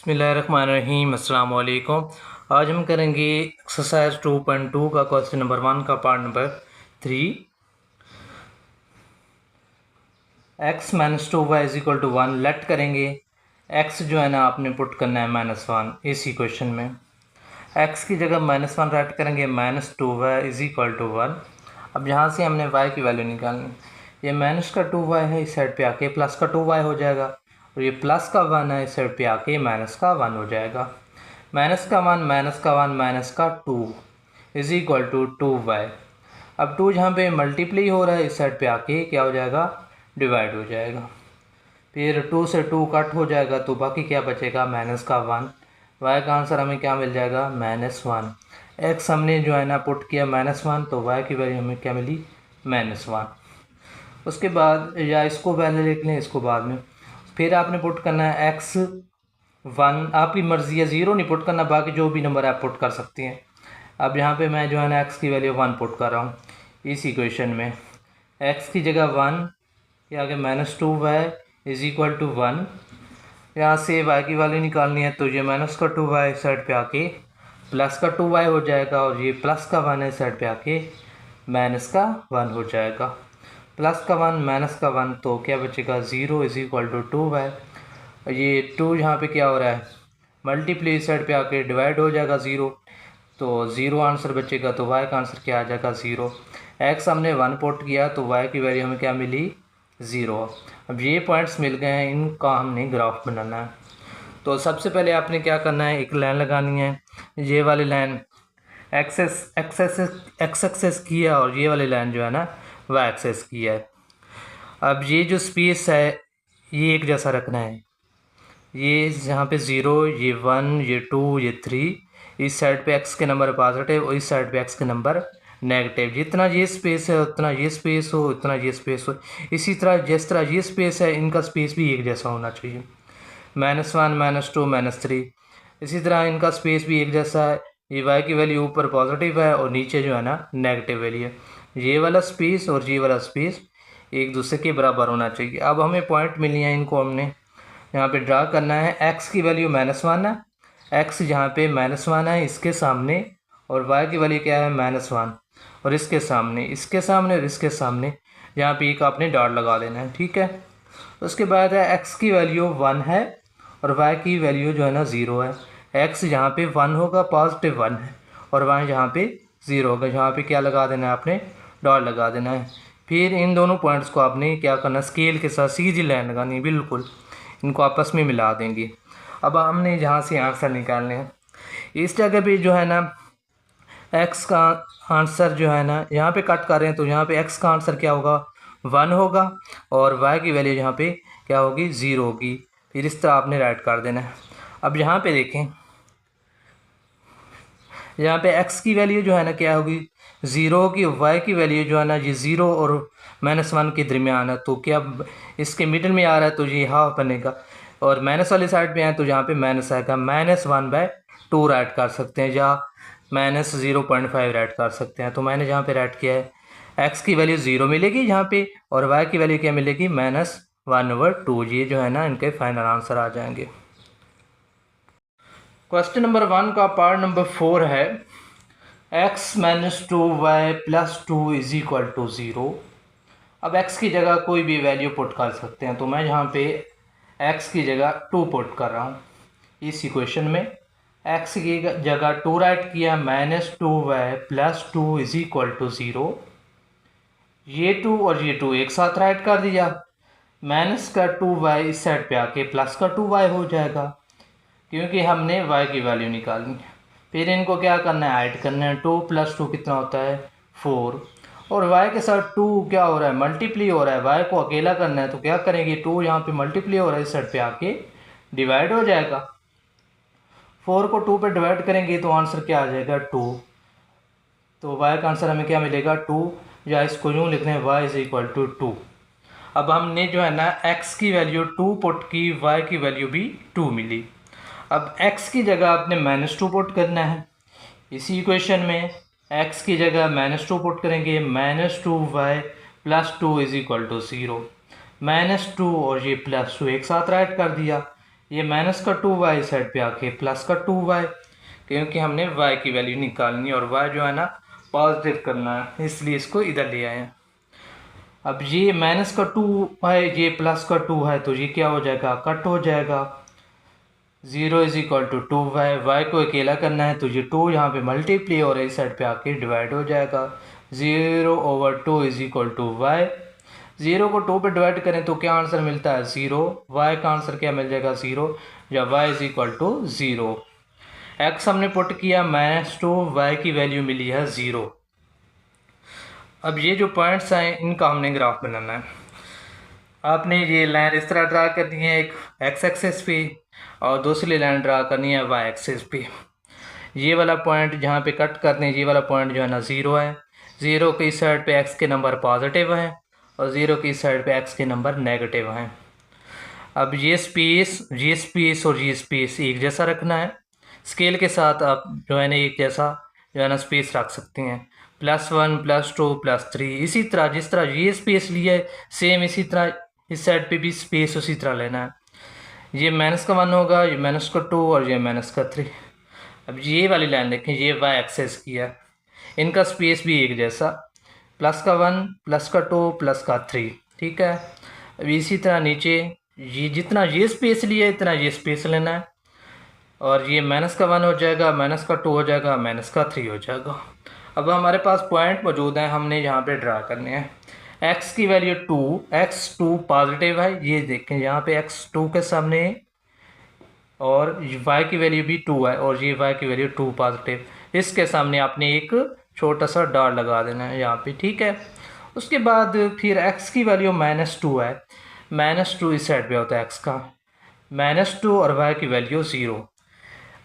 बिस्मिल्लाहिर्रहमानिर्रहीम। अस्सलाम वालेकुम। आज हम करेंगे एक्सरसाइज 2.2 का क्वेश्चन नंबर 1 का part number 3। x minus 2y is equal to 1 let करेंगे। x जो है ना आपने पुट करना है -1 इसी क्वेश्चन में। x की जगह -1 राइट करेंगे, -2y इज इक्वल टू 1। अब यहाँ से हमने y की वैल्यू निकालनी। ये माइनस का 2y है, इस साइड पे आके प्लस का 2y हो जाएगा, और ये प्लस का 1 है, इस साइड पे आके माइनस का 1 हो जाएगा। माइनस का 1 माइनस का 1 माइनस का 2 इज इक्वल टू 2y। अब 2 जहाँ पे मल्टीप्लाई हो रहा है, इस साइड पे आके क्या हो जाएगा, डिवाइड हो जाएगा। फिर 2 से 2 कट हो जाएगा, तो बाकी क्या बचेगा, माइनस का 1। y का आंसर हमें क्या मिल जाएगा, -1। x हमने जो है ना पुट किया -1, तो y की वैल्यू हमें क्या मिली, -1। उसके बाद या इसको पहले लिख लें, इसको बाद में। फिर आपने पुट करना है x1, आपकी मर्ज़ी है, 0 नहीं पुट करना, बाकी जो भी नंबर आप पुट कर सकती हैं। अब यहाँ पे मैं जो है ना x की वैल्यू 1 पुट कर रहा हूँ इस इक्वेशन में। x की जगह 1, ये आगे -2y इज इक्वल टू 1। यहाँ से y की वैल्यू निकालनी है, तो ये माइनस का 2y साइड पे आके प्लस का 2y हो जाएगा, और ये प्लस का 1 है, साइड पे आके माइनस का 1 हो जाएगा। प्लस का 1 माइनस का 1, तो क्या बचेगा, 0 इज इक्वल टू 2y। ये 2 यहाँ पे क्या हो रहा है, मल्टीप्लाई साइड पे आके डिवाइड हो जाएगा 0, तो 0 आंसर बचेगा, तो y का आंसर क्या आ जाएगा, 0। x हमने 1 पुट किया, तो y की वैल्यू हमें क्या मिली, 0। अब ये पॉइंट्स मिल गए हैं, इनका हमने ग्राफ बनाना है। तो सबसे पहले आपने क्या करना है, एक लाइन लगानी है। ये वाली लाइन एक्स एक्सेस की है, और ये वाली लाइन जो है ना वाई एक्सेस की है। अब ये जो स्पेस है ये एक जैसा रखना है। ये यहाँ पे 0, ये 1, ये 2, ये 3, इस साइड पे x के नंबर पॉजिटिव और इस साइड पे x के नंबर नेगेटिव। जितना ये स्पेस है उतना ये स्पेस हो, उतना ये स्पेस हो। इसी तरह जिस तरह ये स्पेस है, इनका स्पेस भी एक जैसा होना चाहिए, -1 -2 -3। इसी तरह इनका स्पेस भी एक जैसा है। ये y की वैल्यू ऊपर पॉजिटिव है और नीचे जो है ना नेगेटिव वैल्यू है। ये वाला स्पेस और ये वाला स्पेस एक दूसरे के बराबर होना चाहिए। अब हमें पॉइंट मिली है, इनको हमने यहाँ पे ड्रा करना है। x की वैल्यू -1 है, x यहाँ पे -1 है इसके सामने, और y की वैल्यू क्या है, -1, और इसके सामने, इसके सामने और इसके सामने यहाँ पे एक आपने डॉट लगा देना है, ठीक है। उसके बाद है x की वैल्यू 1 है और y की वैल्यू जो है ना 0 है। x यहाँ पे 1 होगा, पॉजिटिव 1 है, और y यहाँ पे 0 होगा। यहाँ पे क्या लगा देना है, आपने डॉट लगा देना है। फिर इन दोनों पॉइंट्स को आपने क्या करना, स्केल के साथ सीधी लाइन लगानी है, बिल्कुल इनको आपस में मिला देंगे। अब हमने यहाँ से आंसर निकालने हैं। इस जगह पे जो है ना x का आंसर जो है ना, यहाँ पे कट कर रहे हैं, तो यहाँ पे x का आंसर क्या होगा, 1 होगा, और y की वैल्यू यहाँ पे क्या होगी, 0 होगी। फिर इस तरह आपने राइट कर देना है। अब यहाँ पे देखें, यहाँ पे x की वैल्यू जो है ना क्या होगी, 0 होगी। y की वैल्यू जो है ना ये 0 और -1 के दरमियान है, तो क्या इसके मिडिल में आ रहा है, तो ये हाफ बनेगा, और माइनस वाली साइड पे है, तो यहाँ पे माइनस आएगा। -1/2 राइट कर सकते हैं, या -0.5 राइट कर सकते हैं। तो मैंने जहाँ पे राइट किया है, x की वैल्यू 0 मिलेगी यहाँ पे, और y की वैल्यू क्या मिलेगी, -1/2। ये जो है ना इनके फाइनल आंसर आ जाएंगे। क्वेश्चन नंबर 1 का पार्ट नंबर 4 है, x - 2y + 2 is equal to 0। अब x की जगह कोई भी वैल्यू पुट कर सकते हैं, तो मैं यहाँ पे x की जगह 2 पुट कर रहा हूँ इस इक्वेशन में। x की जगह 2 राइट किया, -2y + 2 इज इक्वल टू 0। ये 2 और ये 2 एक साथ राइट कर दिया, माइनस का 2y इस साइड पे आके प्लस का 2y हो जाएगा, क्योंकि हमने y की वैल्यू निकालनी है। फिर इनको क्या करना है, ऐड करना है। 2 + 2 कितना होता है, 4, और y के साथ 2 क्या हो रहा है, मल्टीप्लाई हो रहा है। y को अकेला करना है, तो क्या करेंगे, 2 यहाँ पे मल्टीप्लाई हो रहा है, इस साइड पे आके डिवाइड हो जाएगा। 4 को 2 पे डिवाइड करेंगे, तो आंसर क्या आ जाएगा, 2। तो y का आंसर हमें क्या मिलेगा, 2, या इसको यूँ लिख लें, y = 2। अब हमने जो है ना x की वैल्यू 2 पुट की, y की वैल्यू भी 2 मिली। अब x की जगह आपने -2 पुट करना है इसी इक्वेशन में। x की जगह -2 पुट करेंगे, -2y + 2 इज इक्वल टू 0। -2 और ये +2 एक साथ राइट कर दिया, ये माइनस का 2y इस साइड पे आके प्लस का 2y, क्योंकि हमने y की वैल्यू निकालनी है और y जो है ना पॉजिटिव करना है, इसलिए इसको इधर ले आए हैं। अब ये माइनस का 2 है, ये प्लस का 2 है, तो ये क्या हो जाएगा, कट हो जाएगा। 0 is equal to 2y, Y को अकेला करना है तो ये 2 यहाँ पे मल्टीप्लाई और इस साइड पे आके डिवाइड हो जाएगा। 0/2 इज इक्वल टू वाई। 0 को 2 पे डिवाइड करें तो क्या आंसर मिलता है, 0। y का आंसर क्या मिल जाएगा, 0, या y is equal to 0। x हमने पुट किया -2, y की वैल्यू मिली है 0। अब ये जो पॉइंट्स हैं इनका हमने ग्राफ बनाना है। आपने ये लाइन इस तरह ड्रा करनी है, एक x एक्सिस पे, और दूसरी लाइन ड्रा करनी है y एक्सिस पे। ये वाला पॉइंट जहाँ पे कट करते हैं, ये वाला पॉइंट जो है ना 0 है। 0 की साइड पे x के नंबर पॉजिटिव हैं और 0 की साइड पे x के नंबर नेगेटिव हैं। अब ये स्पेस और ये स्पेस एक जैसा रखना है। स्केल के साथ आप जो है ना एक जैसा जो है ना स्पेस रख सकते हैं, +1 +2 +3। इसी तरह जिस तरह ये स्पेस लिया है सेम इसी तरह इस साइड पे भी स्पेस उसी तरह लेना है। ये -1 होगा, ये -2 और ये -3। अब ये वाली लाइन देखें, ये y एक्सेस की है, इनका स्पेस भी एक जैसा, +1 +2 +3, ठीक है। अब इसी तरह नीचे ये जितना ये स्पेस लिया है इतना ये स्पेस लेना है, और ये -1 हो जाएगा, -2 हो जाएगा, -3 हो जाएगा। अब हमारे पास पॉइंट मौजूद हैं, हमने यहाँ पे ड्रा करने हैं। x की वैल्यू 2, x2 पॉजिटिव है, ये देखें यहाँ पे x2 के सामने, और y की वैल्यू भी 2 है और ये y की वैल्यू 2 पॉजिटिव, इसके सामने आपने एक छोटा सा डॉट लगा देना है यहाँ पे, ठीक है। उसके बाद फिर x की वैल्यू -2 है, -2 इस साइड पे होता है x का, -2 और y की वैल्यू 0।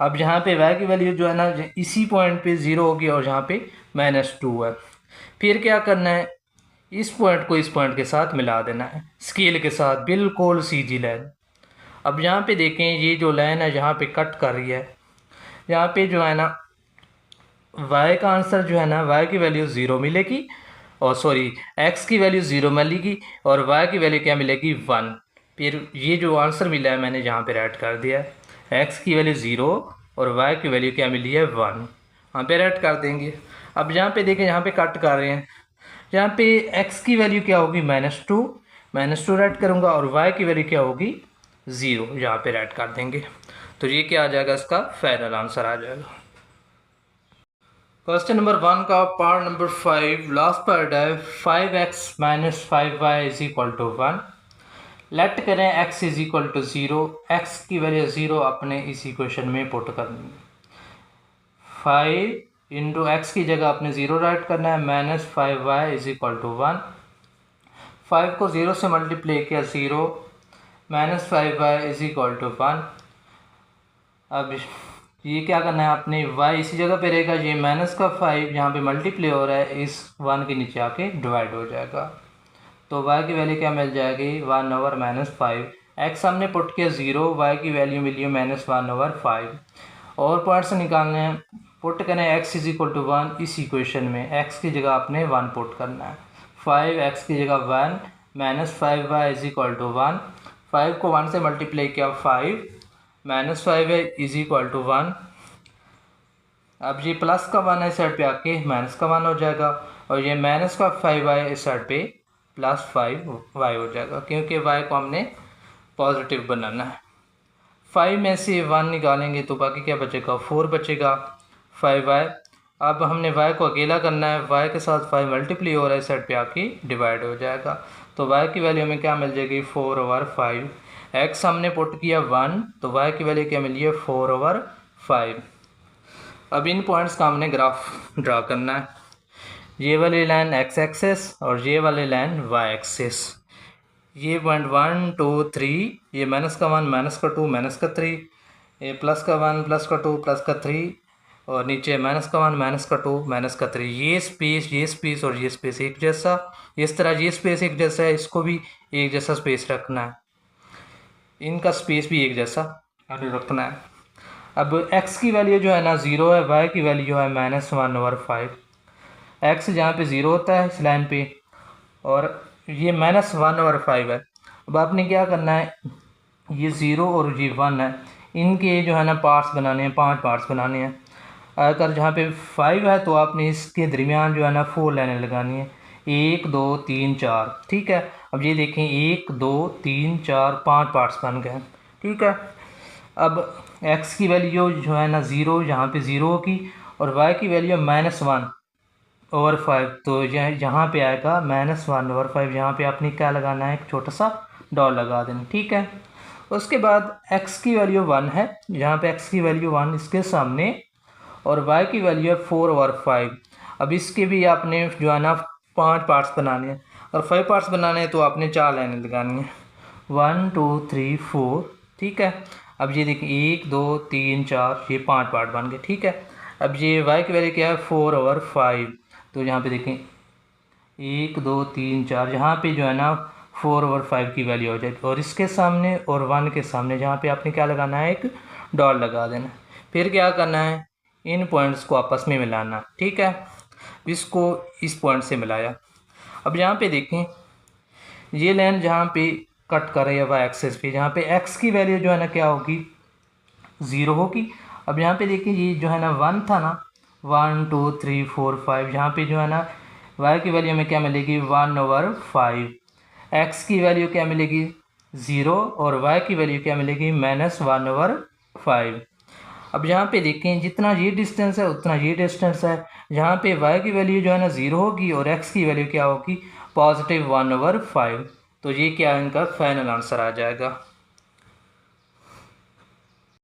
अब यहाँ पे y की वैल्यू जो है ना इसी पॉइंट पे 0 होगी और यहाँ पे -2 है। फिर क्या करना है, इस पॉइंट को इस पॉइंट के साथ मिला देना है स्केल के साथ, बिल्कुल सीधी लाइन। अब यहाँ पे देखें, ये जो लाइन है यहाँ पे कट कर रही है, यहाँ पे जो है ना y का आंसर जो है ना y की वैल्यू 0 मिलेगी, और सॉरी x की वैल्यू 0 मिलेगी और y की वैल्यू क्या मिलेगी, 1। फिर ये जो आंसर मिला है मैंने यहाँ पे राइट कर दिया है, x की वैल्यू 0 और y की वैल्यू क्या मिली है, 1, यहाँ पे राइट कर देंगे। अब यहाँ पे देखें, यहाँ पे कट कर रहे हैं, यहाँ पे x की वैल्यू क्या होगी, -2 राइट करूँगा, और y की वैल्यू क्या होगी, 0, यहाँ पे राइट कर देंगे। तो ये क्या आ जाएगा, इसका फाइनल आंसर आ जाएगा। क्वेश्चन नंबर 1 का पार्ट नंबर 5, लास्ट पार्ट है 5x - 5y is equal to 1। Let करें x is equal to 0, x की वैल्यू 0 अपने इस इक्वेशन में पुट करनी है। 5 इंटू एक्स की जगह अपने 0 राइट करना है, -5y इज इक्वल टू 1। 5 को 0 से मल्टीप्लाई किया 0, -5y इज इक्वल टू 1। अब ये क्या करना है आपने, y इसी जगह पे रहेगा, ये -5 यहाँ पे मल्टीप्लाई हो रहा है, इस 1 के नीचे आके डिवाइड हो जाएगा, तो y की वैल्यू क्या मिल जाएगी, 1/-5। x हमने पुट किया 0, y की वैल्यू मिली है -1/5। और पॉइंट्स निकालने हैं, पुट करें x इज इक्वल टू 1 इस इक्वेशन में, x की जगह आपने 1 पुट करना है, 5x की जगह 1, -5y इज इक्वल टू 1। 5 को 1 से मल्टीप्लाई किया 5, -5y इज इक्वल टू 1। अब ये प्लस का 1 इस साइड पे आके माइनस का 1 हो जाएगा, और ये -5y इस साइड पे +5y हो जाएगा, क्योंकि y को हमने पॉजिटिव बनाना है। 5 में से 1 निकालेंगे तो बाकी क्या बचेगा, 4 बचेगा, 5y। अब हमने y को अकेला करना है, y के साथ 5 मल्टीप्लाई हो रहा है, इस साइड पे आके डिवाइड हो जाएगा, तो y की वैल्यू हमें क्या मिल जाएगी, 4/5। x हमने पुट किया 1, तो y की वैल्यू क्या मिली है, 4/5। अब इन पॉइंट्स का हमने ग्राफ ड्रा करना है, ये वाली लाइन x एक्सेस और ये वाली लाइन y एक्सेस। ये पॉइंट 1 2 3, ये -1 -2 -3, ये +1 +2 +3, और नीचे -1 -2 -3। ये स्पेस और ये स्पेस एक जैसा, इस तरह ये स्पेस एक जैसा है, इसको भी एक जैसा स्पेस रखना है, इनका स्पेस भी एक जैसा रखना है। अब x की वैल्यू जो है ना 0 है, y की वैल्यू है -1/5। x जहाँ पे 0 होता है इस लाइन पे, और ये -1/5 है। अब आपने क्या करना है, ये 0 और ये 1 है, इनके जो है ना पार्ट्स बनाने हैं, 5 पार्ट्स बनाने हैं। अगर जहाँ पे 5 है तो आपने इसके दरमियान जो है ना 4 लाइनें लगानी है, 1 2 3 4। ठीक है, अब ये देखें 1 2 3 4 5 पार्ट्स बन गए। ठीक है, अब x की वैल्यू जो है ना 0 यहाँ पे 0 होगी, और y की वैल्यू -1/5, तो यहाँ पे आएगा -1/5। यहाँ पे आपने क्या लगाना है, एक छोटा सा डॉट लगा देना। ठीक है, उसके बाद x की वैल्यू 1 है, यहाँ पे x की वैल्यू 1 इसके सामने, और y की वैल्यू है 4/5। अब इसके भी आपने जो है ना 5 पार्ट्स बनाने हैं, और 5 पार्ट्स बनाने हैं तो आपने 4 लाइनें लगानी है, 1 2 3 4। ठीक है, अब ये देखिए 1 2 3 4, ये 5 पार्ट बन गए। ठीक है, अब ये y की वैल्यू क्या है, 4/5, तो यहाँ पे देखें 1 2 3 4, यहाँ पे जो है ना 4/5 की वैल्यू हो जाएगी, और इसके सामने और 1 के सामने जहाँ पे आपने क्या लगाना है, एक डॉट लगा देना। फिर क्या करना है, इन पॉइंट्स को आपस में मिलाना। ठीक है, इसको इस पॉइंट से मिलाया। अब यहाँ पे देखें ये लाइन जहाँ पे कट कर रही है वाई एक्सिस पे, जहाँ पे x की वैल्यू जो है ना क्या होगी, 0 होगी। अब यहाँ पे देखिए ये जो है ना 1 था ना, 1 2 3 4 5, यहाँ पे जो है ना y की वैल्यू में क्या मिलेगी, 1/5। x की वैल्यू क्या मिलेगी, 0, और y की वैल्यू क्या मिलेगी, -1/5। अब यहाँ पे देखें जितना ये डिस्टेंस है उतना ये डिस्टेंस है, यहाँ पे y की वैल्यू जो है ना 0 होगी, और x की वैल्यू क्या होगी, +1/5। तो ये क्या इनका फाइनल आंसर आ जाएगा।